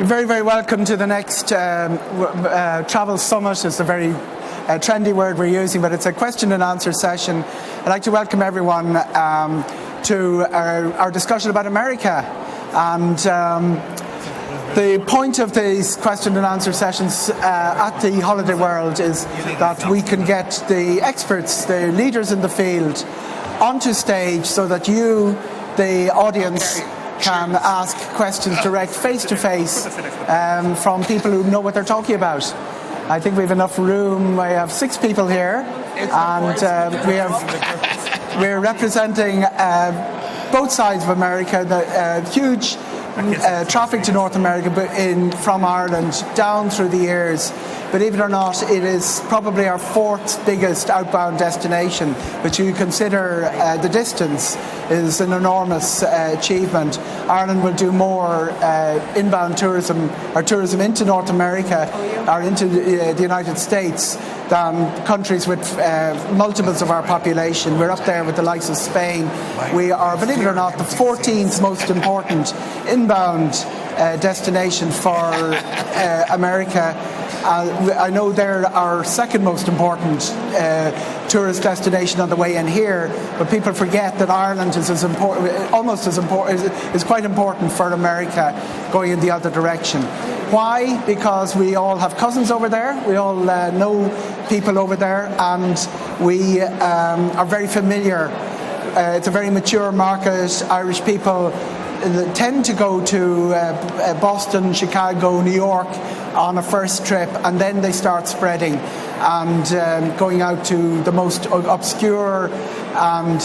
Very, very welcome to the next Travel Summit. It's a very trendy word we're using, but it's a question and answer session. I'd like to welcome everyone to our discussion about America. And the point of these question and answer sessions at the Holiday World is that we can get the experts, the leaders in the field, onto stage so that you, the audience, can ask questions direct face-to-face from people who know what they're talking about. I think we have enough room. We have 6 people here, and we're representing both sides of America, the huge traffic to North America from Ireland down through the years. Believe it or not, it is probably our 4th biggest outbound destination, which you consider the distance is an enormous achievement. Ireland will do more inbound tourism or tourism into North America or into the United States than countries with multiples of our population. We're up there with the likes of Spain. We are, believe it or not, the 14th most important inbound destination for America. I know they're our 2nd most important tourist destination on the way in here, but people forget that Ireland is as important, almost as important, is quite important for America going in the other direction. Why? Because we all have cousins over there, we all know people over there, and we are very familiar. It's a very mature market. Irish people tend to go to Boston, Chicago, New York on a first trip, and then they start spreading and going out to the most obscure and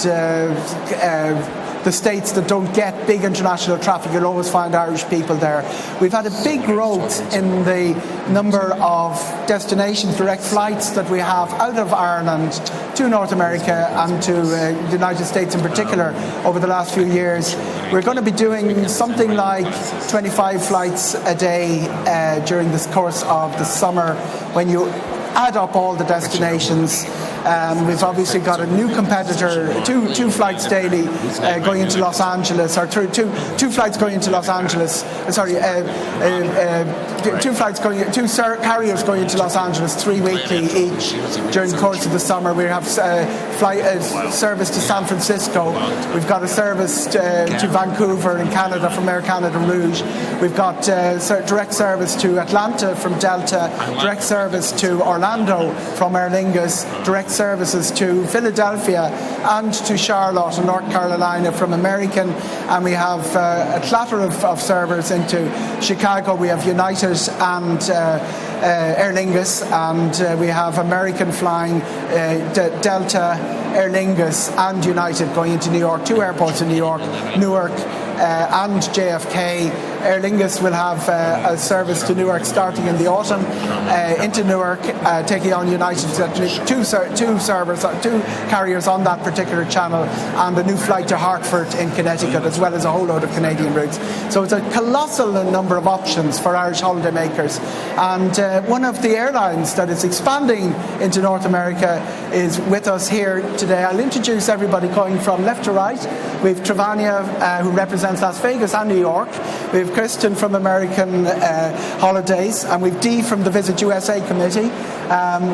the states that don't get big international traffic. You'll always find Irish people there. We've had a big growth in the number of destinations, direct flights that we have out of Ireland to North America and to the United States in particular over the last few years. We're going to be doing something like 25 flights a day during this course of the summer. When you add up all the destinations, we've obviously got a new competitor, two flights daily going into Los Angeles, or two flights going into Los Angeles. Two carriers going into Los Angeles 3 weekly each during the course of the summer. We have service to San Francisco. We've got a service to Vancouver in Canada from Air Canada Rouge. We've got direct service to Atlanta from Delta, direct service to Orlando from Aer Lingus, direct services to Philadelphia and to Charlotte in North Carolina from American, and we have a clatter of servers into Chicago. We have United and Aer Lingus, and we have American flying Delta, Aer Lingus and United going into New York, 2 airports in New York, Newark and JFK. Aer Lingus will have a service to Newark starting in the autumn into Newark, taking on United. Two carriers on that particular channel, and a new flight to Hartford in Connecticut, as well as a whole load of Canadian routes. So it's a colossal number of options for Irish holidaymakers. And one of the airlines that is expanding into North America is with us here today. I'll introduce everybody going from left to right. We have Trevania, who represents Las Vegas and New York. We have Kristen from American Holidays, and we've Dee from the Visit USA Committee.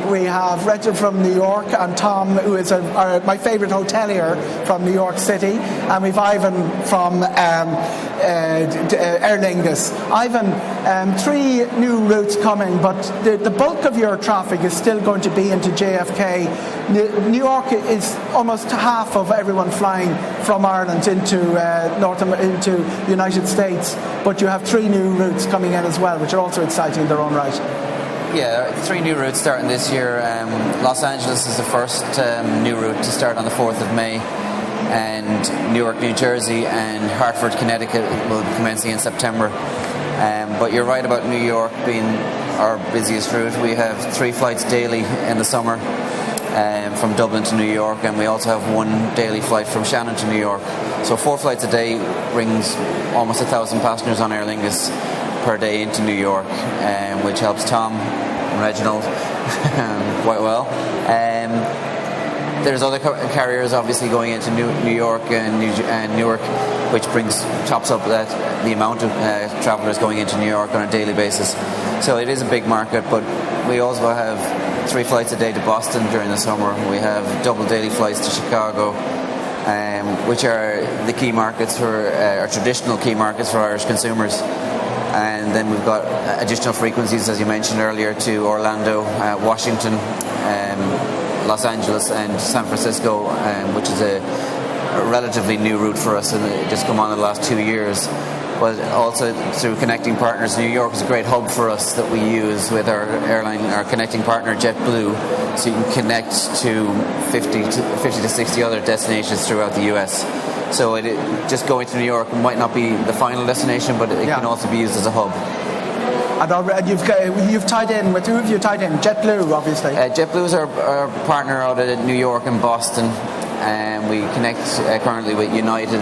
We have Rachel from New York, and Tom, who is my favourite hotelier from New York City, and we've Ivan from Aer Lingus. Ivan, 3 new routes coming, but the bulk of your traffic is still going to be into JFK. New York is almost half of everyone flying from Ireland into the United States, but you have 3 new routes coming in as well, which are also exciting in their own right. Yeah, 3 new routes starting this year. Los Angeles is the first new route to start on the 4th of May, and Newark, New Jersey and Hartford, Connecticut will be commencing in September. But you're right about New York being our busiest route. We have 3 flights daily in the summer from Dublin to New York, and we also have 1 daily flight from Shannon to New York. So 4 flights a day brings almost 1,000 passengers on Aer Lingus per day into New York, which helps Tom and Reginald quite well. There's other carriers obviously going into New York and Newark, which tops up the amount of travellers going into New York on a daily basis. So it is a big market, but we also have 3 flights a day to Boston during the summer. We have double daily flights to Chicago, which are the key markets our traditional key markets for Irish consumers. And then we've got additional frequencies, as you mentioned earlier, to Orlando, Washington, Los Angeles and San Francisco, which is a relatively new route for us, and it just come on in the last 2 years. But also through connecting partners, New York is a great hub for us that we use with our connecting partner JetBlue, so you can connect to 50 to 60 other destinations throughout the US. So just going to New York might not be the final destination, but it can also be used as a hub. And you've tied in with, who have you tied in? JetBlue, obviously. JetBlue is our partner out of New York and Boston. We connect currently with United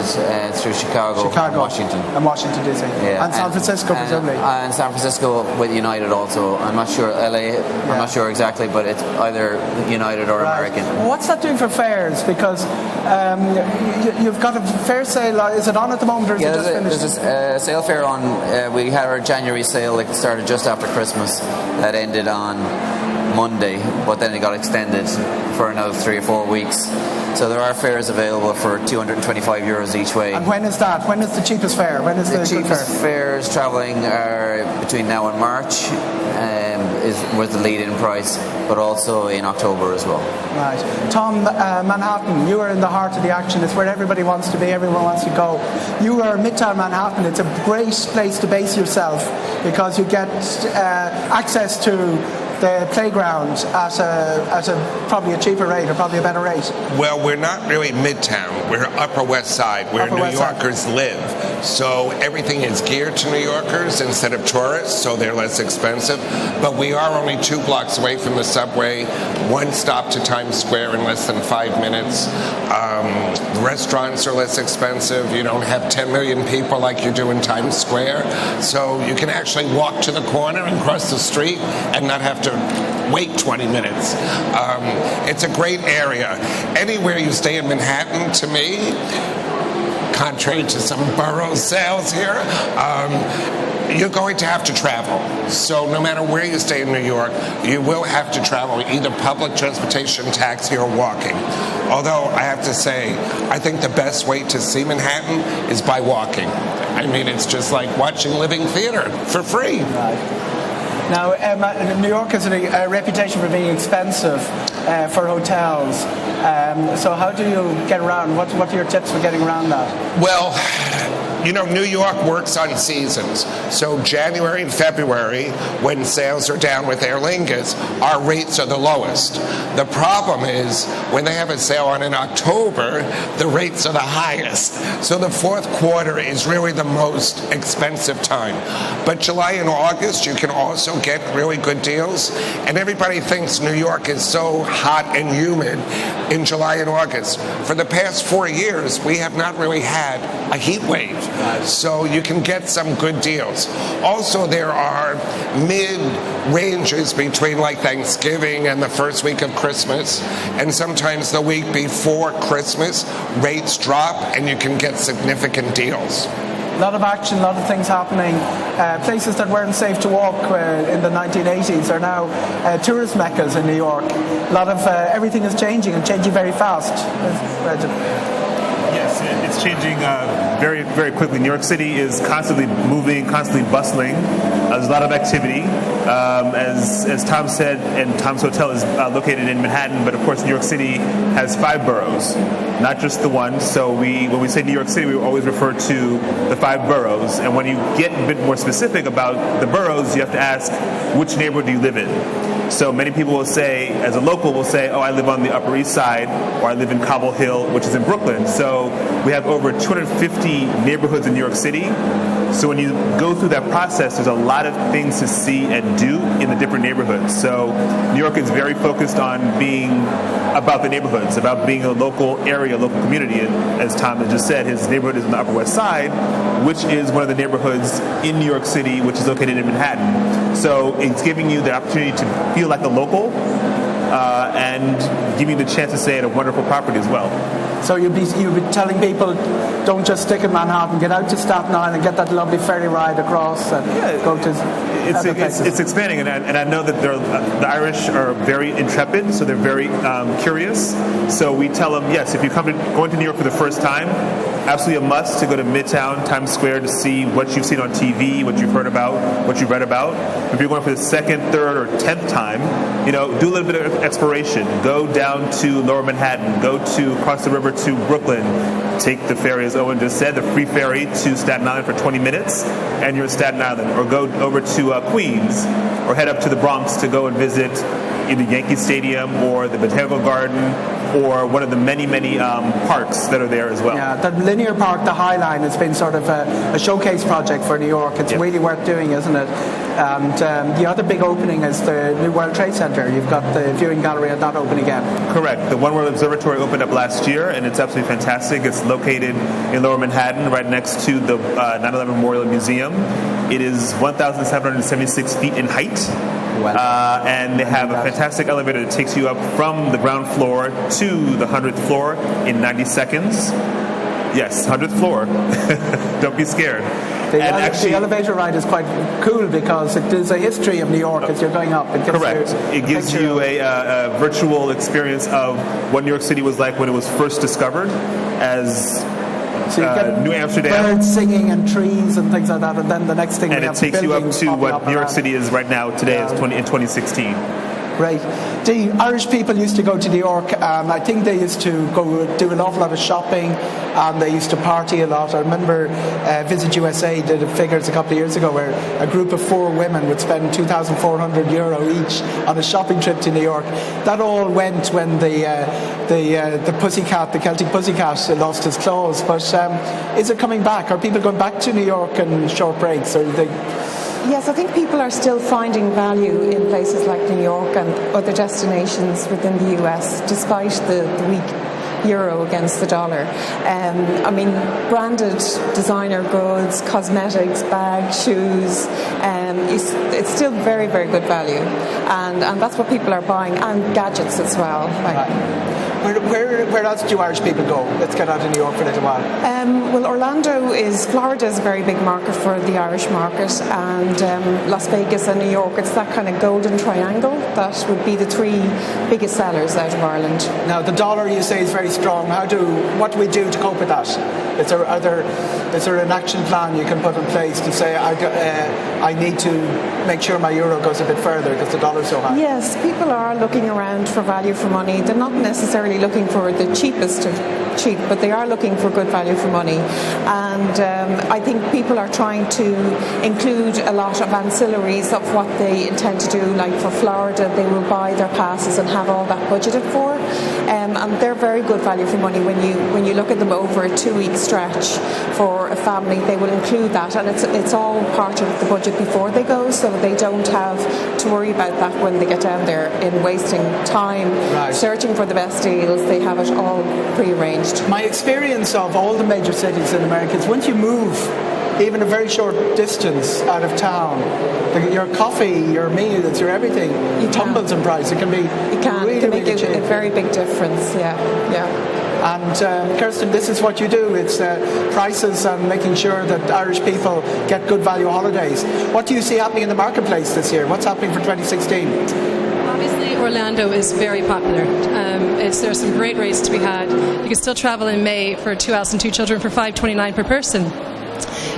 through Chicago and Washington. And Washington DC. Yeah. And San Francisco, presumably. And San Francisco with United also. I'm not sure, LA, I'm not sure exactly, but it's either United or American. What's that doing for fares? Because you've got a fare sale, is it on at the moment, or is it just finished? There's a sale fare on. We had our January sale that started just after Christmas, that ended on Monday, but then it got extended for another 3 or 4 weeks. So there are fares available for €225 each way. And when is that? When is the cheapest fare? When is the cheapest fares travelling are between now and March, was the lead-in price, but also in October as well. Right. Tom, Manhattan, you are in the heart of the action. It's where everybody wants to be, everyone wants to go. You are Midtown Manhattan. It's a great place to base yourself because you get access to the playground at a probably a cheaper rate, or probably a better rate. Well, we're not really Midtown. We're Upper West Side, where New Yorkers live. So everything is geared to New Yorkers instead of tourists, so they're less expensive. But we are only 2 blocks away from the subway, 1 stop to Times Square in less than 5 minutes. The restaurants are less expensive. You don't have 10 million people like you do in Times Square. So you can actually walk to the corner and cross the street and not have to wait 20 minutes. It's a great area. Anywhere you stay in Manhattan, to me, contrary to some borough sales here, you're going to have to travel. So no matter where you stay in New York, you will have to travel, either public transportation, taxi, or walking. Although I have to say, I think the best way to see Manhattan is by walking. I mean, it's just like watching living theater for free. Right. Now, New York has a reputation for being expensive for hotels. So how do you get around? What are your tips for getting around that? Well, you know, New York works on seasons. So January and February, when sales are down with Aer Lingus, our rates are the lowest. The problem is when they have a sale on in October, the rates are the highest. So the fourth quarter is really the most expensive time. But July and August, you can also get really good deals. And everybody thinks New York is so hot and humid in July and August. For the past 4 years, we have not really had a heat wave. So you can get some good deals. Also, there are mid-ranges between like Thanksgiving and the first week of Christmas, and sometimes the week before Christmas, rates drop and you can get significant deals. A lot of action, a lot of things happening. Places that weren't safe to walk in the 1980s are now tourist meccas in New York. A lot of everything is changing, and changing very fast. Yes, it's changing very, very quickly. New York City is constantly moving, constantly bustling. There's a lot of activity. As Tom said, and Tom's Hotel is located in Manhattan, but of course New York City has 5 boroughs, not just the one. So when we say New York City, we always refer to the 5 boroughs. And when you get a bit more specific about the boroughs, you have to ask, which neighborhood do you live in? So many people will say, as a local, will say, oh, I live on the Upper East Side, or I live in Cobble Hill, which is in Brooklyn. So we have over 250 neighborhoods in New York City. So when you go through that process, there's a lot of things to see and do in the different neighborhoods. So New York is very focused on being about the neighborhoods, about being a local area, local community. And as Tom had just said, his neighborhood is in the Upper West Side, which is one of the neighborhoods in New York City, which is located in Manhattan. So it's giving you the opportunity to feel like a local, and give you the chance to stay at a wonderful property as well. So you'd be telling people, don't just stick in Manhattan, get out to Staten Island and get that lovely ferry ride across and go to other places. It's expanding, and I know that the Irish are very intrepid, so they're very curious. So we tell them, yes, if you're going to New York for the first time, absolutely a must to go to Midtown, Times Square to see what you've seen on TV, what you've heard about, what you've read about. If you're going for the second, third, or 10th time, do a little bit of exploration. Go down to Lower Manhattan, go across the river to Brooklyn, take the ferry, as Eoghan just said, the free ferry to Staten Island for 20 minutes, and you're in Staten Island. Or go over to Queens, or head up to the Bronx to go and visit either Yankee Stadium or the Botanical Garden, or one of the many parks that are there as well. Yeah, the linear park, the High Line, has been sort of a showcase project for New York. It's really worth doing, isn't it? And the other big opening is the new World Trade Center. You've got the viewing gallery at that open again. Correct. The One World Observatory opened up last year, and it's absolutely fantastic. It's located in Lower Manhattan, right next to the 9/11 Memorial Museum. It is 1,776 feet in height. And they have a fantastic elevator that takes you up from the ground floor to the 100th floor in 90 seconds. Yes, 100th floor. Don't be scared. The elevator ride is quite cool because it is a history of New York as you're going up. Correct. It gives you a virtual experience of what New York City was like when it was first discovered as New Amsterdam. Birds singing and trees and things like that, and then the next thing. And it takes you up to what New York City is right now today, in 2016. Right. The Irish people used to go to New York. I think they used to go do an awful lot of shopping, and they used to party a lot. I remember Visit USA did figures a couple of years ago where a group of 4 women would spend €2,400 each on a shopping trip to New York. That all went when the pussycat, the Celtic pussycat, lost his clothes. But is it coming back? Are people going back to New York in short breaks, or they? Yes, I think people are still finding value in places like New York and other destinations within the US, despite the weak euro against the dollar. Branded designer goods, cosmetics, bags, shoes, it's still very, very good value. And that's what people are buying, and gadgets as well. Where else do Irish people go? Let's get out of New York for a little while. Florida is a very big market for the Irish market, and Las Vegas and New York, it's that kind of golden triangle that would be the 3 biggest sellers out of Ireland. Now, the dollar, you say, is very strong. What do we do to cope with that? Is there an action plan you can put in place to say, I need to make sure my euro goes a bit further because the dollar's so high? Yes, people are looking around for value for money. They're not necessarily looking for the cheapest of cheap, but they are looking for good value for money. And I think people are trying to include a lot of ancillaries of what they intend to do. Like for Florida, they will buy their passes and have all that budgeted for. And they're very good value for money. When you look at them over a 2-week stretch for a family, they will include that, and it's all part of the budget before they go, so they don't have to worry about that when they get down there in wasting time searching for the best deals. They have it all prearranged. My experience of all the major cities in America is once you move even a very short distance out of town, your coffee, your meals, your everything tumbles in price. It can be it can make a very big difference. Yeah. And Kirsten, this is what you do. It's prices and making sure that Irish people get good value holidays. What do you see happening in the marketplace this year? What's happening for 2016? Obviously, Orlando is very popular. There's some great rates to be had. You can still travel in May for 2 adults and 2 children for $529 per person.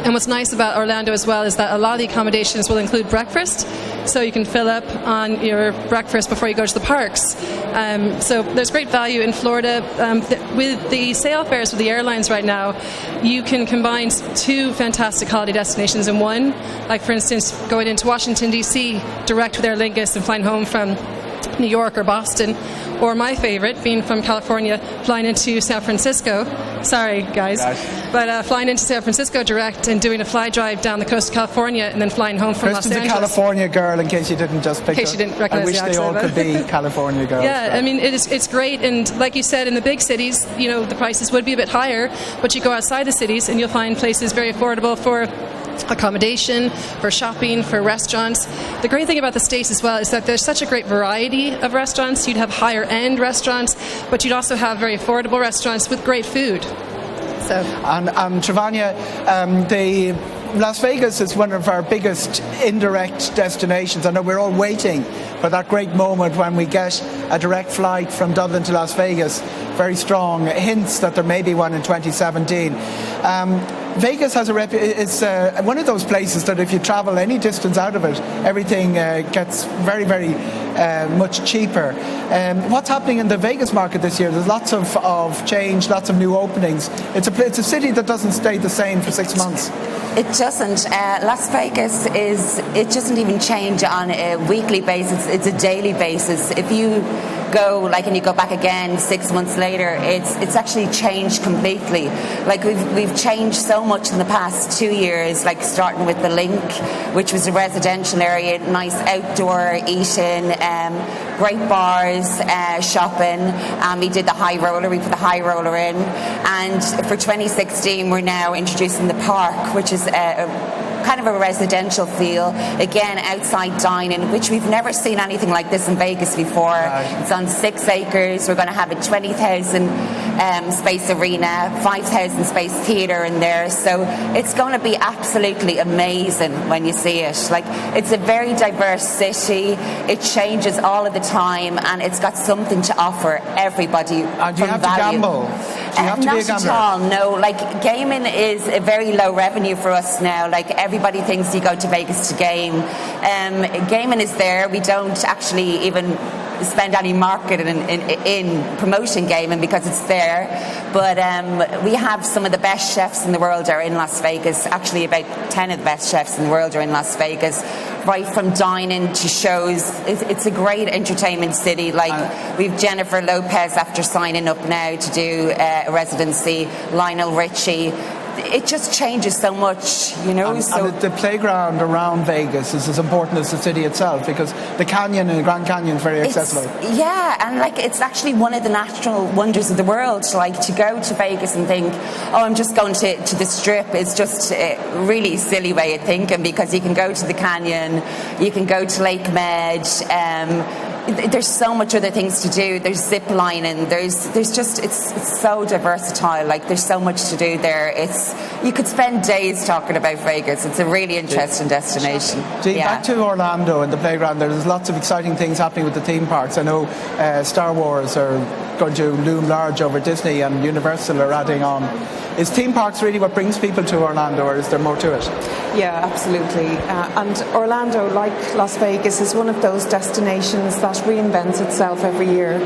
And what's nice about Orlando as well is that a lot of the accommodations will include breakfast, so you can fill up on your breakfast before you go to the parks. So there's great value in Florida. With the sale fares with the airlines right now, you can combine 2 fantastic holiday destinations in one. Like, for instance, going into Washington, D.C., direct with Aer Lingus and flying home from New York or Boston, or my favorite, being from California, flying into San Francisco. Sorry, guys. But flying into San Francisco direct and doing a fly drive down the coast of California and then flying home from Los Angeles. Kristen's a California girl, in case you didn't just pick up. In case you didn't recognize the accent. I wish they all could be California girls. Yeah, I mean, it's great. And like you said, in the big cities, the prices would be a bit higher, but you go outside the cities and you'll find places very affordable for accommodation, for shopping, for restaurants. The great thing about the States as well is that there's such a great variety of restaurants. You'd have higher end restaurants, but you'd also have very affordable restaurants with great food. So. And Trevania, the Las Vegas is one of our biggest indirect destinations. I know we're all waiting for that great moment when we get a direct flight from Dublin to Las Vegas. Very strong hints that there may be one in 2017. Vegas has is one of those places that if you travel any distance out of it, everything gets very, very much cheaper. What's happening in the Vegas market this year? There's lots of change, lots of new openings. It's a city that doesn't stay the same for 6 months. It doesn't. Las Vegas it doesn't even change on a weekly basis. It's a daily basis. If you go and you go back again 6 months later, it's actually changed completely. Like we've changed so much in the past 2 years, like starting with the Link, which was a residential area, nice outdoor eating, great bars, shopping. We did the high roller, we put the high roller in, and for 2016 we're now introducing the park, which is kind of a residential feel, again outside dining, which we've never seen anything like this in Vegas before. Right. It's on 6 acres. We're going to have a 20,000 space arena, 5,000 space theatre in there, so it's going to be absolutely amazing when you see it. Like, it's a very diverse city, it changes all of the time, and it's got something to offer everybody. And do you have value. To gamble? Do you have to not be a gambler? At all, no. Like, gaming is a very low revenue for us now. Like, everybody thinks you go to Vegas to game. Gaming is there. We don't actually even spend any marketing in promoting gaming because it's there. But we have some of the best chefs in the world are in Las Vegas. Actually, about 10 of the best chefs in the world are in Las Vegas. Right from dining to shows. It's a great entertainment city. Like, we've Jennifer Lopez after signing up now to do a residency, Lionel Richie. It just changes so much, you know. And the playground around Vegas is as important as the city itself, because the canyon and the Grand Canyon is very accessible. Yeah, and like, it's actually one of the natural wonders of the world. Like, to go to Vegas and think, oh, I'm just going to the Strip, is just a really silly way of thinking, because you can go to the canyon, you can go to Lake Med. There's so much other things to do. There's zip lining. There's just it's so versatile. Like, there's so much to do there. You could spend days talking about Vegas. It's a really interesting destination. Back to Orlando and the playground. There's lots of exciting things happening with the theme parks. I know Star Wars are going to loom large over Disney, and Universal are adding on. Is theme parks really what brings people to Orlando, or is there more to it? Yeah, absolutely. And Orlando, like Las Vegas, is one of those destinations that reinvents itself every year.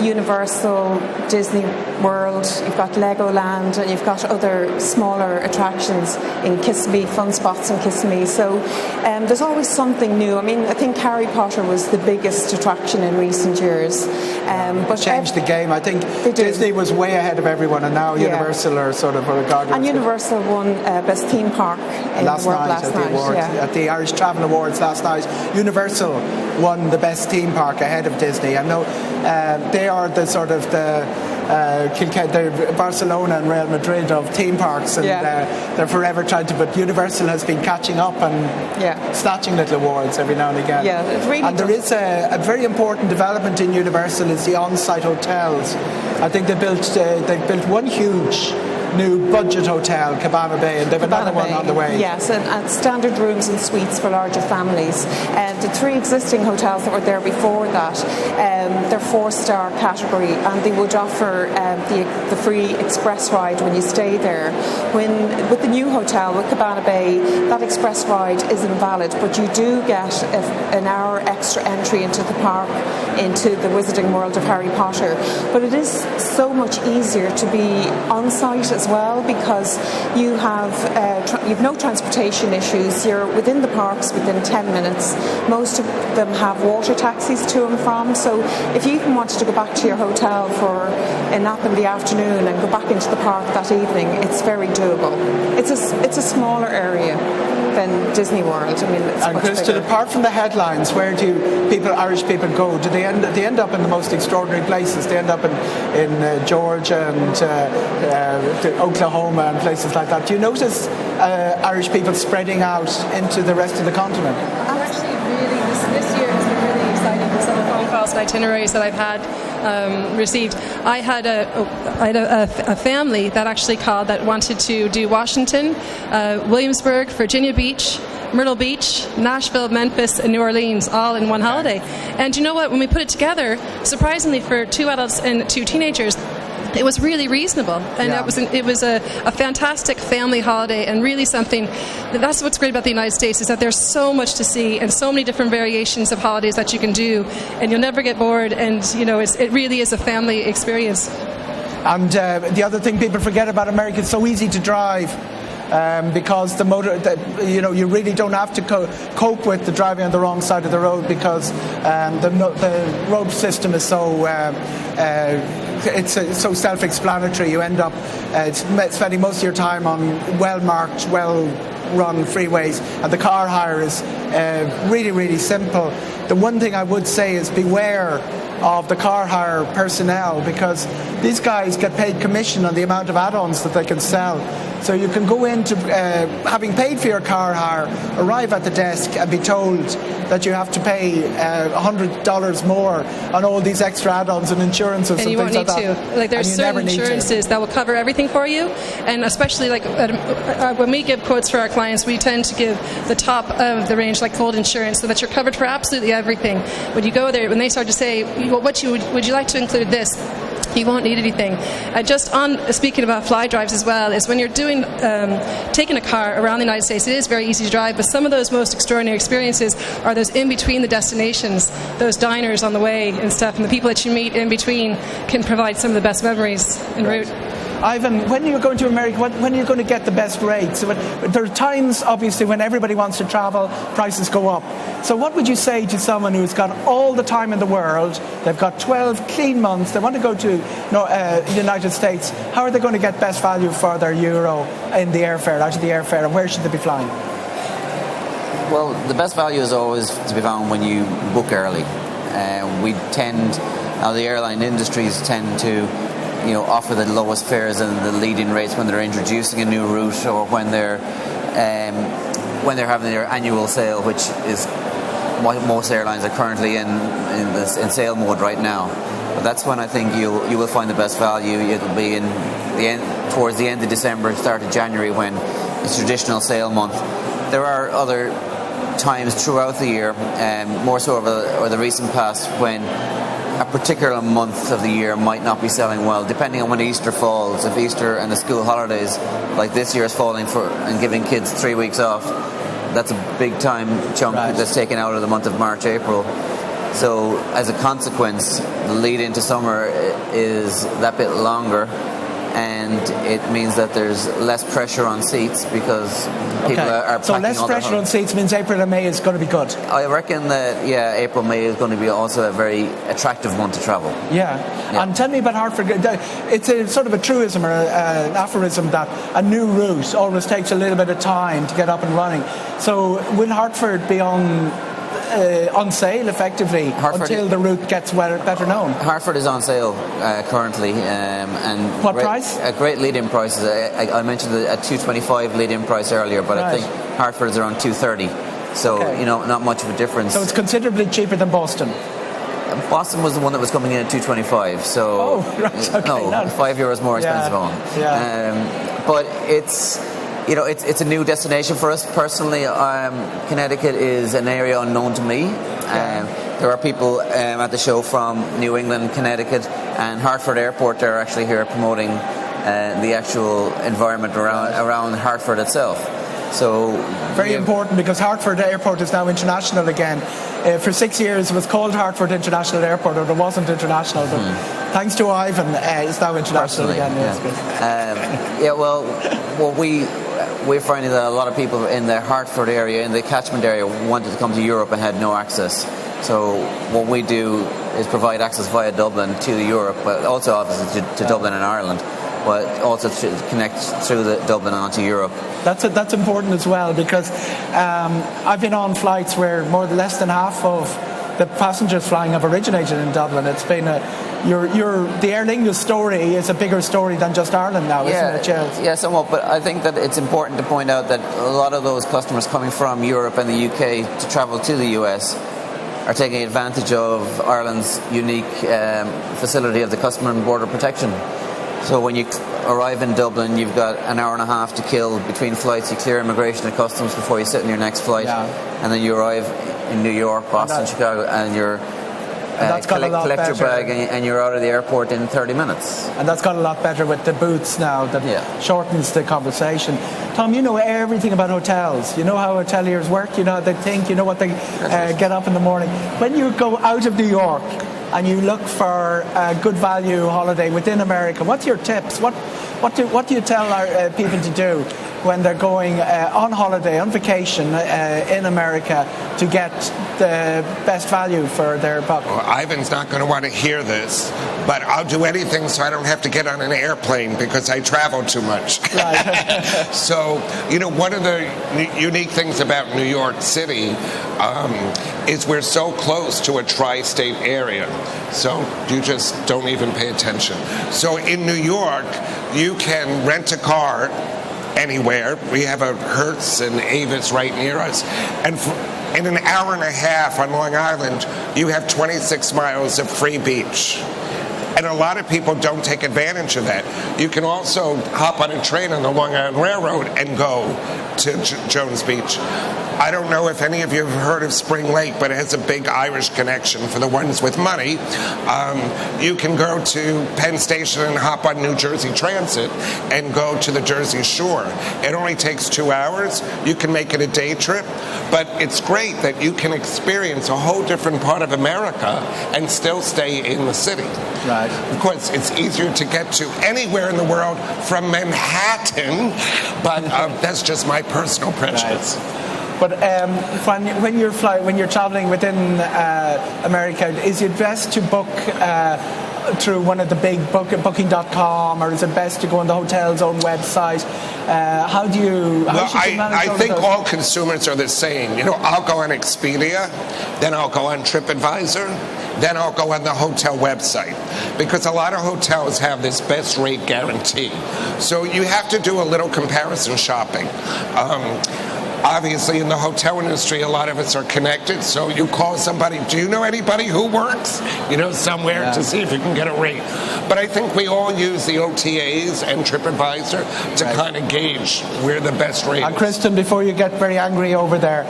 Universal, Disney World, you've got Legoland, and you've got other smaller attractions in Kissimmee, fun spots in Kissimmee. So there's always something new. I mean, I think Harry Potter was the biggest attraction in recent years. But changed the game. I think Disney was way ahead of everyone, and now Universal are sort of regarded. And Universal won Best Theme Park in the world last night. At the Irish Travel Awards last night, Universal won the Best Theme Park ahead of Disney. I know they are the sort of the Barcelona and Real Madrid of theme parks, and they're forever trying to. But Universal has been catching up and snatching little awards every now and again. Yeah, it really and there is a very important development in Universal is the on-site hotels. I think they built one huge new budget hotel, Cabana Bay, and they've another one on the way. Yes, and standard rooms and suites for larger families. The 3 existing hotels that were there before that, they're 4-star category, and they would offer the free express ride when you stay there. With the new hotel, with Cabana Bay, that express ride is invalid, but you do get an hour extra entry into the park, into the Wizarding World of Harry Potter. But it is so much easier to be on site as well, because you have no transportation issues. You're within the parks within 10 minutes. Most of them have water taxis to and from, so if you even wanted to go back to your hotel for a nap in the afternoon and go back into the park that evening, it's very doable. It's a smaller area than Disney World. I mean, it's and much Kristen, bigger. apart from the headlines, where do Irish people go? Do they end up in the most extraordinary places? They end up in Georgia and Oklahoma and places like that. Do you notice Irish people spreading out into the rest of the continent? Actually, really, this year has been really exciting with some of the phone calls and itineraries that I've had received. I had a family that actually called that wanted to do Washington, Williamsburg, Virginia Beach, Myrtle Beach, Nashville, Memphis, and New Orleans, all in one holiday. And you know what? When we put it together, surprisingly for 2 adults and 2 teenagers, it was really reasonable, and it was a fantastic family holiday, and really something. That's what's great about the United States, is that there's so much to see and so many different variations of holidays that you can do, and you'll never get bored. And it really is a family experience. And the other thing people forget about America, it's so easy to drive. Because you really don't have to cope with the driving on the wrong side of the road, because the road system is so it's so self-explanatory. You end up spending most of your time on well-marked, well-run freeways, and the car hire is really, really simple. The one thing I would say is beware of the car hire personnel, because these guys get paid commission on the amount of add-ons that they can sell. So you can go into having paid for your car hire, arrive at the desk and be told that you have to pay $100 more on all these extra add-ons and insurances and you things won't like need that. to. Like, there's certain insurances that will cover everything for you, and especially when we give quotes for our clients, we tend to give the top of the range, like cold insurance, so that you're covered for absolutely everything. When you go there, when they start to say, well, would you like to include this? You won't need anything. Just on speaking about fly drives as well, is when you're taking a car around the United States, it is very easy to drive, but some of those most extraordinary experiences are those in between the destinations, those diners on the way and stuff, and the people that you meet in between can provide some of the best memories en route. Ivan, when you're going to America, when are you going to get the best rates? There are times, obviously, when everybody wants to travel, prices go up. So what would you say to someone who's got all the time in the world, they've got 12 clean months, they want to go to the United States, how are they going to get best value for their euro in the airfare, out of the airfare, and where should they be flying? Well, the best value is always to be found when you book early. The airline industries tend to offer the lowest fares and the leading rates when they're introducing a new route, or when they're having their annual sale, which is what most airlines are currently in sale mode right now. But that's when I think you will find the best value. It'll be towards the end of December, start of January, when it's traditional sale month. There are other times throughout the year, more so over the recent past, when a particular month of the year might not be selling well, depending on when Easter falls. If Easter and the school holidays, like this year, is falling and giving kids 3 weeks off, that's a big time chunk that's taken out of the month of March, April. So as a consequence, the lead into summer is that bit longer, and it means that there's less pressure on seats, because people are packing. So less pressure on seats means April and May is going to be good. I reckon that, April, May is going to be also a very attractive month to travel. Yeah. And tell me about Hartford. It's a sort of a truism or an aphorism that a new route always takes a little bit of time to get up and running. So will Hartford be on sale effectively until the route gets better known? Hartford is on sale currently, and what price? A great lead-in price. I mentioned a $225 lead-in price earlier, but I think Hartford is around $230. So not much of a difference. So it's considerably cheaper than Boston. Boston was the one that was coming in at $225. So €5 more expensive on. Yeah. But it's a new destination for us personally. Connecticut is an area unknown to me. There are people at the show from New England, Connecticut, and Hartford Airport. They're actually here promoting the actual environment around Hartford itself. So very important, because Hartford Airport is now international again. For 6 years it was called Hartford International Airport, or it wasn't international, but thanks to Ivan, it's now international again. We're finding that a lot of people in the Hartford area, in the catchment area, wanted to come to Europe and had no access. So what we do is provide access via Dublin to Europe, but also obviously to Dublin and Ireland, but also to connect through Dublin onto Europe. That's important as well, because I've been on flights where less than half of the passengers flying have originated in Dublin. It's been the Aer Lingus story is a bigger story than just Ireland now, isn't it, Giles? Yeah, somewhat. But I think that it's important to point out that a lot of those customers coming from Europe and the UK to travel to the US are taking advantage of Ireland's unique facility of the Customs and Border Protection. So when you arrive in Dublin, you've got an hour and a half to kill between flights. You clear immigration and customs before you sit in your next flight, and then you arrive in New York, Boston, Chicago, and you're collect your bag and you're out of the airport in 30 minutes. And that's got a lot better with the booths now. That shortens the conversation. Tom, you know everything about hotels. You know how hoteliers work. You know how they think. You know what they get up in the morning. When you go out of New York and you look for a good value holiday within America, what's your tips? What do you tell our people to do when they're going on holiday, on vacation in America to get the best value for their buck? Well, Ivan's not going to want to hear this, but I'll do anything so I don't have to get on an airplane because I travel too much. Right. So, one of the unique things about New York City is we're so close to a tri-state area. So you just don't even pay attention. So in New York, you can rent a car anywhere. We have a Hertz and Avis right near us. And in an hour and a half on Long Island, you have 26 miles of free beach. And a lot of people don't take advantage of that. You can also hop on a train on the Long Island Railroad and go to Jones Beach. I don't know if any of you have heard of Spring Lake, but it has a big Irish connection for the ones with money. You can go to Penn Station and hop on New Jersey Transit and go to the Jersey Shore. It only takes 2 hours. You can make it a day trip, but it's great that you can experience a whole different part of America and still stay in the city. Right. Of course, it's easier to get to anywhere in the world from Manhattan, but that's just my personal prejudice. Right. But when you're traveling within America, is it best to book through one of the big booking.com, or is it best to go on the hotel's own website? How should you manage I think all consumers are the same. I'll go on Expedia, then I'll go on TripAdvisor, then I'll go on the hotel website, because a lot of hotels have this best rate guarantee. So you have to do a little comparison shopping. Obviously, in the hotel industry, a lot of us are connected, so you call somebody, do you know anybody who works, somewhere to see if you can get a rate. But I think we all use the OTAs and TripAdvisor to kind of gauge where the best rate is. And Kristen, before you get very angry over there,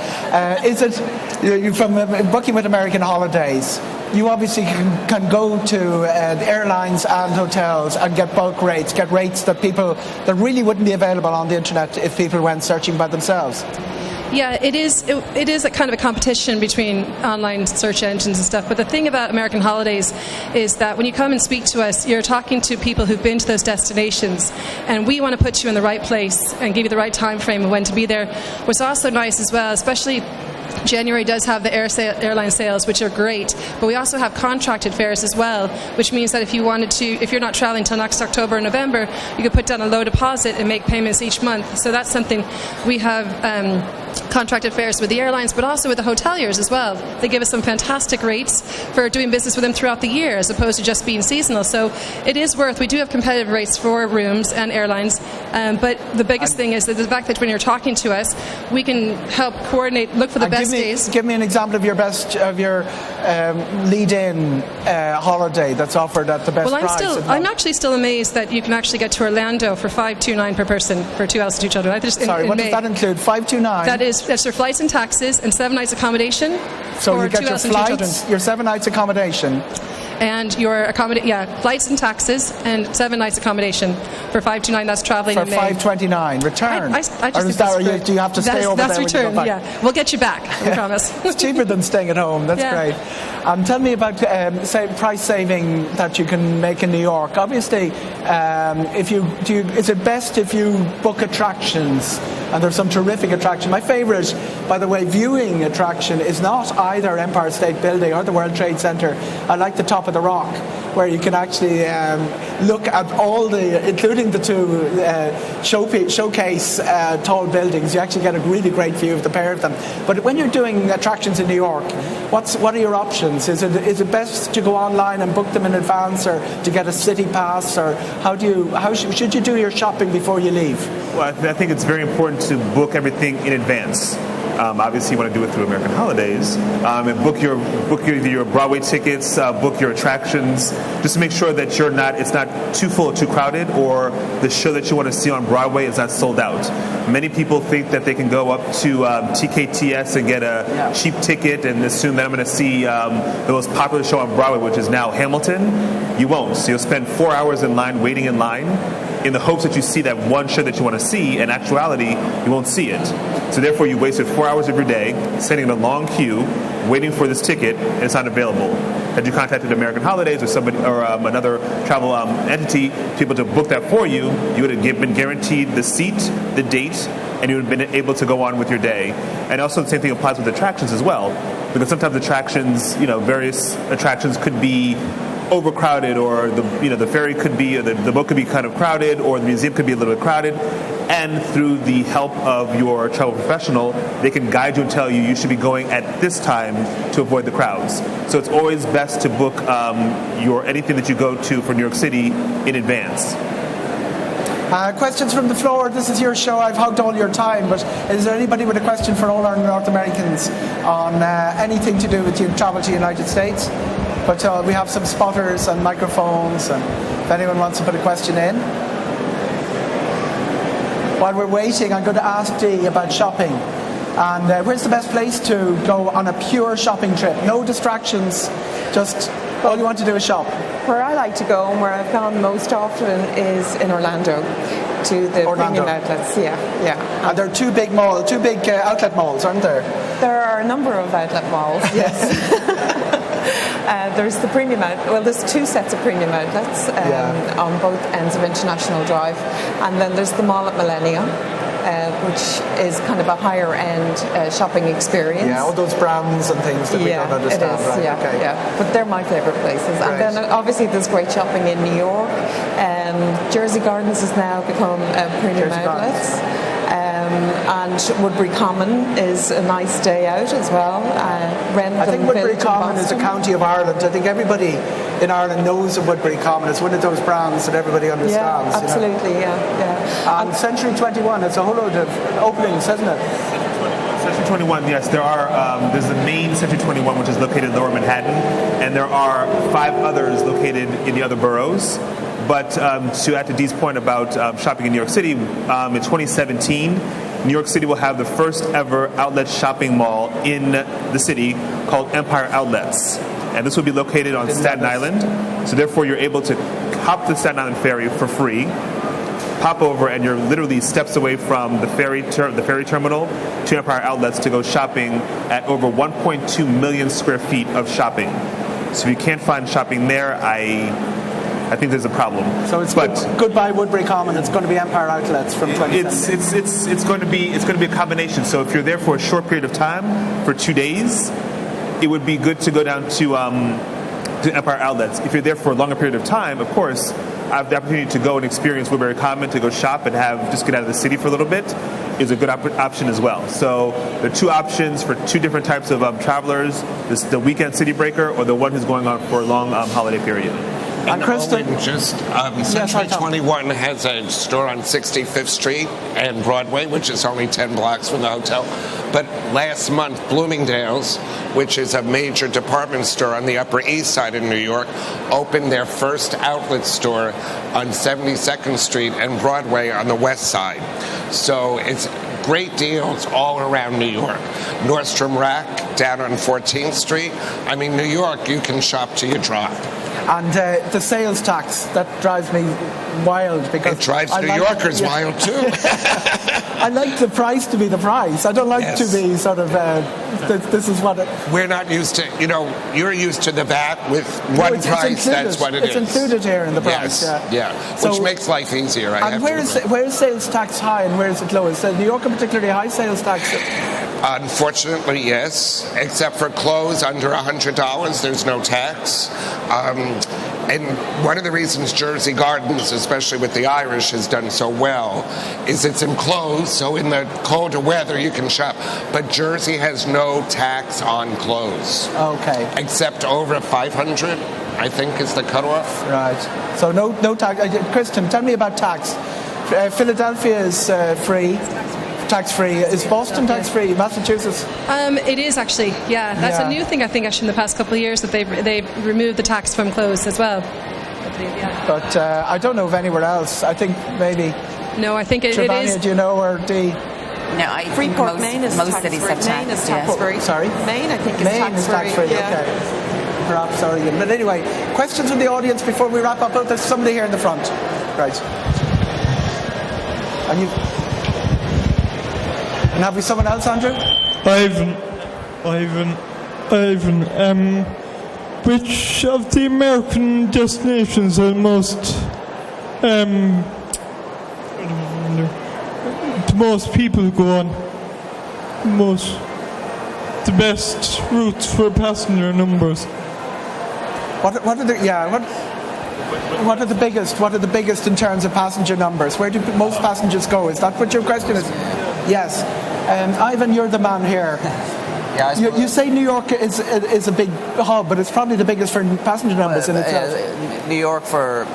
is it, from booking with American Holidays, you obviously can go to the airlines and hotels and get bulk rates, get rates that really wouldn't be available on the internet if people went searching by themselves. Yeah, it is a kind of a competition between online search engines and stuff. But the thing about American Holidays is that when you come and speak to us, you're talking to people who've been to those destinations, and we want to put you in the right place and give you the right time frame of when to be there. What's also nice as well, especially January does have the airline sales, which are great, but we also have contracted fares as well, which means that if you're not traveling till next October or November, you could put down a low deposit and make payments each month. So that's something we have. Contracted fares with the airlines, but also with the hoteliers as well. They give us some fantastic rates for doing business with them throughout the year, as opposed to just being seasonal. So it is we do have competitive rates for rooms and airlines, but the biggest thing is that the fact that when you're talking to us, we can help coordinate, look for the best days. Give me an example of your lead-in holiday that's offered at the best price. I'm actually still amazed that you can actually get to Orlando for $529 per person for 2 adults and 2 children. Sorry, what does that include? $529? That's your flights and taxes and 7 nights accommodation. So you get your flights, your 7 nights accommodation, and your flights and taxes and 7 nights accommodation for $529. That's traveling for in May. $529 return. I just think do you have to stay over there? That's return. When you go back? Yeah, we'll get you back. I promise. It's cheaper than staying at home. That's great. Tell me about price saving that you can make in New York. Obviously, is it best if you book attractions and there's some terrific attraction. My favourite, by the way, viewing attraction is not either Empire State Building or the World Trade Center. I like the Top of the Rock, where you can actually look at all including the two showcase tall buildings. You actually get a really great view of the pair of them. But when you're doing attractions in New York, what are your options? Is it best to go online and book them in advance, or to get a city pass, or should you do your shopping before you leave? Well, I think it's very important to book everything in advance. Obviously, you want to do it through American Holidays, and book your Broadway tickets, book your attractions, just to make sure that it's not too full or too crowded, or the show that you want to see on Broadway is not sold out. Many people think that they can go up to TKTS and get a cheap ticket and assume that I'm going to see the most popular show on Broadway, which is now Hamilton. You won't. So you'll spend 4 hours in line, waiting in line, in the hopes that you see that one show that you want to see. In actuality, you won't see it. So therefore, you wasted 4 hours of your day sitting in a long queue, waiting for this ticket, and it's not available. Had you contacted American Holidays or somebody or another travel entity, people to book that for you, you would have been guaranteed the seat, the date, and you would have been able to go on with your day. And also the same thing applies with attractions as well, because sometimes attractions, various attractions could be overcrowded, or the ferry could be, or the boat could be kind of crowded, or the museum could be a little bit crowded. And through the help of your travel professional, they can guide you and tell you should be going at this time to avoid the crowds. So it's always best to book anything that you go to for New York City in advance. Questions from the floor. This is your show. I've hogged all your time, but is there anybody with a question for all our North Americans on anything to do with your travel to the United States? But we have some spotters and microphones, and if anyone wants to put a question in. While we're waiting, I'm going to ask Dee about shopping. And where's the best place to go on a pure shopping trip? No distractions, just all you want to do is shop. Where I like to go and where I've gone most often is in Orlando, to the premium outlets. Yeah. And there are two big outlet malls, aren't there? There are a number of outlet malls, yes. There's the premium there's two sets of premium outlets on both ends of International Drive, and then there's the mall at Millennium, which is kind of a higher end shopping experience. Yeah, all those brands and things that we don't understand. It is, right? Yeah. But they're my favourite places. Right. And then obviously there's great shopping in New York. Jersey Gardens has now become premium outlets. And Woodbury Common is a nice day out as well. I think Woodbury Common is a county of Ireland. I think everybody in Ireland knows of Woodbury Common. It's one of those brands that everybody understands. Yeah, absolutely, And Century 21, it's a whole load of openings, isn't it? Century 21, yes, there are. There's the main Century 21, which is located in Lower Manhattan, and there are 5 others located in the other boroughs. But to add to Dee's point about shopping in New York City, in 2017, New York City will have the first ever outlet shopping mall in the city called Empire Outlets. And this will be located on Staten Island. So therefore, you're able to hop the Staten Island ferry for free, pop over, and you're literally steps away from the ferry terminal to Empire Outlets to go shopping at over 1.2 million square feet of shopping. So if you can't find shopping there, I think there's a problem. So it's goodbye Woodbury Common. It's going to be Empire Outlets from 2017. It's going to be a combination. So if you're there for a short period of time, for 2 days, it would be good to go down to Empire Outlets. If you're there for a longer period of time, of course, I have the opportunity to go and experience Woodbury Common, to go shop and just get out of the city for a little bit, is a good option as well. So there are 2 options for 2 different types of travelers: the weekend city breaker, or the one who's going on for a long holiday period. And Kristen, Century 21 has a store on 65th Street and Broadway, which is only 10 blocks from the hotel. But last month, Bloomingdale's, which is a major department store on the Upper East Side of New York, opened their first outlet store on 72nd Street and Broadway on the West Side. So it's great deals all around New York. Nordstrom Rack down on 14th Street. I mean, New York, you can shop till you drop. And the sales tax, that drives me wild because it drives New Yorkers wild too. I like the price to be the price. I don't like to be sort of, this is what we're not used to, you're used to the VAT with one price, that's what it is. It's included here in the price. So, which makes life easier, and where is sales tax high and where is it low? Is New York a particularly high sales tax? Unfortunately, yes. Except for clothes under $100, there's no tax. And one of the reasons Jersey Gardens, especially with the Irish, has done so well is it's enclosed, so in the colder weather you can shop. But Jersey has no tax on clothes. Okay. Except over 500, I think, is the cutoff. Right. So no tax. Kristen, tell me about tax. Philadelphia is free. Tax-free. Is Boston tax-free? Massachusetts? It is actually, That's a new thing, I think, actually, in the past couple of years that they've removed the tax from clothes as well. But I don't know of anywhere else. I think maybe... No, I think it is... do you know, or D? No, I think Freeport, Maine is most cities have Maine is tax-free. Sorry? Maine, I think, is Maine is tax-free, okay. Perhaps Oregon. But anyway, questions from the audience before we wrap up? Oh, there's somebody here in the front. Right. And have we someone else, Andrew? Ivan. Which of the American destinations are the most people go on? The best routes for passenger numbers? What are the biggest? What are the biggest in terms of passenger numbers? Where do most passengers go? Is that what your question is? Yes. Ivan, you're the man here. You say New York is a big hub, but it's probably the biggest for passenger numbers in itself. New York for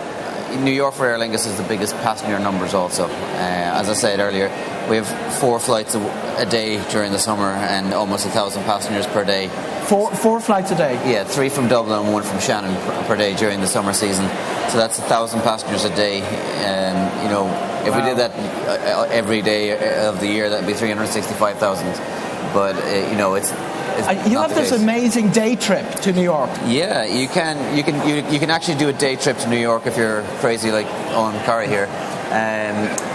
Aer Lingus is the biggest passenger numbers also. As I said earlier, we have 4 flights a day during the summer and almost 1,000 passengers per day. Four flights a day? Yeah, 3 from Dublin and 1 from Shannon per day during the summer season. So that's 1,000 passengers a day. If we did that every day of the year, that'd be 365,000. But it's you have this amazing day trip to New York. Yeah, you can actually do a day trip to New York if you're crazy like Eoghan Corry here.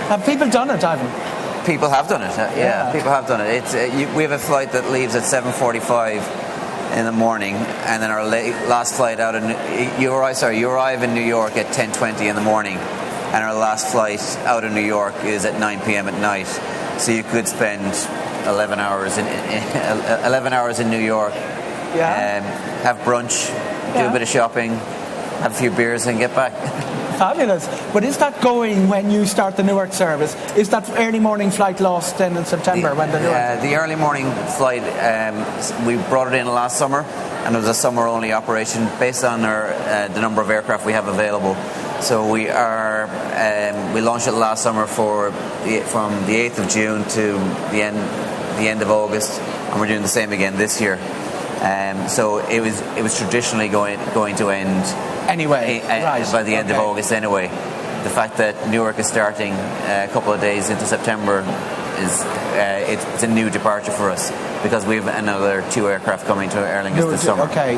Have people done it, Ivan? People have done it. People have done it. We have a flight that leaves at 7:45 in the morning, and then our last flight out you arrive in New York at 10:20 in the morning, and our last flight out of New York is at 9 p.m. at night. So you could spend 11 hours in New York, have brunch, do a bit of shopping, have a few beers, and get back. Fabulous. But is that going when you start the Newark service? Is that early morning flight lost then in September? The early morning flight, we brought it in last summer, and it was a summer-only operation based on the number of aircraft we have available. So we launched it last summer from the 8th of June to the end of August, and we're doing the same again this year. So it was traditionally going to end anyway by the end of August anyway. The fact that Newark is starting a couple of days into September it's a new departure for us because we have another 2 aircraft coming to Aer Lingus this summer. Okay.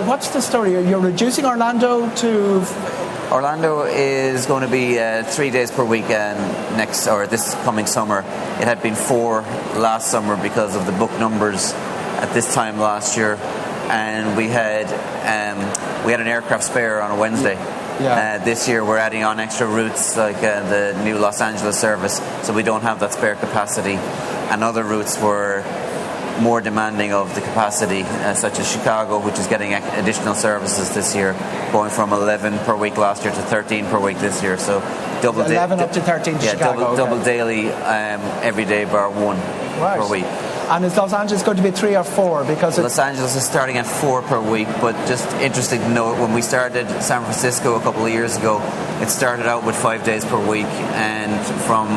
What's the story? You're reducing Orlando to... Orlando is going to be 3 days per week this coming summer. It had been 4 last summer because of the book numbers at this time last year, and we had an aircraft spare on a Wednesday. This year we're adding on extra routes like the new Los Angeles service, so we don't have that spare capacity, and other routes were more demanding of the capacity, such as Chicago, which is getting additional services this year, going from 11 per week last year to 13 per week this year. So 11 up to 13 to Chicago. Double daily every day bar 1 per week. And is Los Angeles going to be 3 or 4? Because Los Angeles is starting at 4 per week, but just interesting to note, when we started San Francisco a couple of years ago, it started out with 5 days per week, and from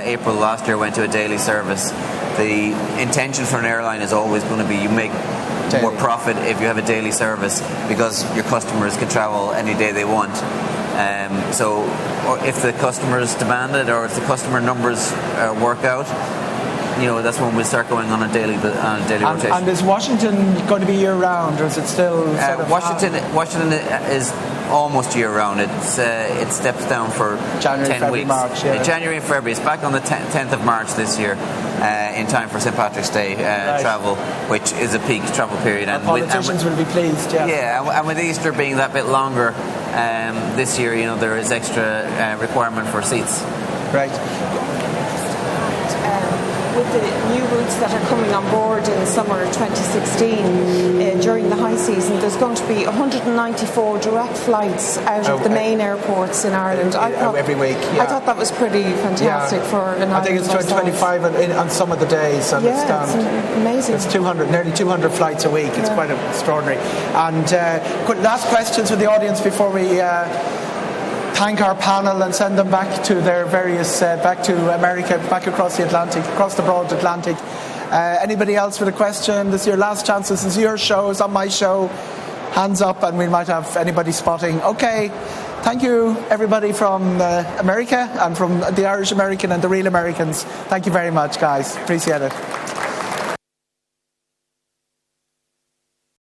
April last year went to a daily service. The intention for an airline is always going to be you make more profit if you have a daily service because your customers can travel any day they want. Or if the customers demand it, or if the customer numbers work out, that's when we start going on a daily rotation. And is Washington going to be year round, or is it still sort of Washington is almost year round. It steps down for January, 10 February, weeks. March, yeah. January and February. It's back on the 10th of March this year, in time for St. Patrick's Day travel, which is a peak travel period. And politicians will be pleased. Yeah. Yeah, and with Easter being that bit longer this year, there is extra requirement for seats. Right. With the new routes that are coming on board in summer 2016, during the high season, there's going to be 194 direct flights out of the main airports in Ireland. Every week. Yeah. I thought that was pretty fantastic for an island. I think it's 25 on some of the days. And it's amazing. It's nearly 200 flights a week. It's quite extraordinary. And last questions with the audience before we thank our panel and send them back to their various, back to America, back across the Atlantic, across the broad Atlantic. Anybody else with a question? This is your last chance. This is your show. It's on my show. Hands up, and we might have anybody spotting. Okay. Thank you, everybody from America and from the Irish American and the Real Americans. Thank you very much, guys. Appreciate it.